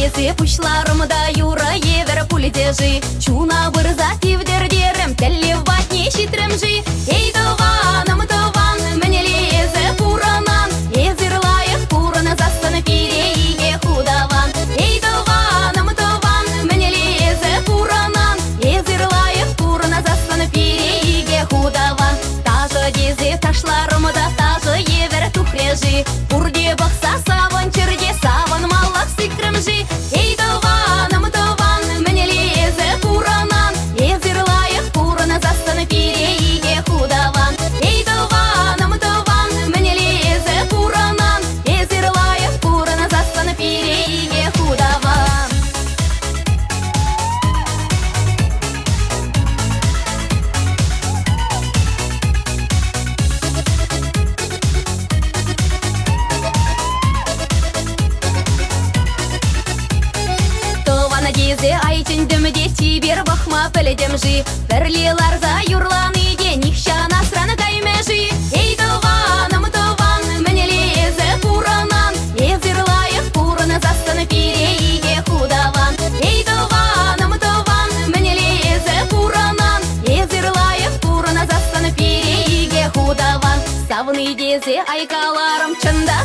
дезе пучларымда юра евер пулетежи. Чуна бырза тивдердерем, телевать не щитремжи. Эй, тован, мне лезе пуранан, езерлаев пурана застана переиге худаван. Эй, тован, мне лезе пуранан, езерлаев пурана застана переиге худаван. Тажы дезе ташларымда тажы евер тухрежи. Пурде бақса саван черде саван маллах сикремжи. Эй, тован, мне лезе пуранан, езерлаев пурана застана переиге худаван. Эй, тован, мне лезе пуранан, езерлаев пурана застана переиге худаван. Дезе айтендімде тибер бахма піледемжи. Бірлелар за юрланы де нихшана сраны каймежи. Эй, тован, мне лезе пуранан, езерлаев пурана застана переиге худаван. Эй, тован, мне лезе пуранан, езерлаев пурана застана переиге худаван. Савны дезе айкаларым чында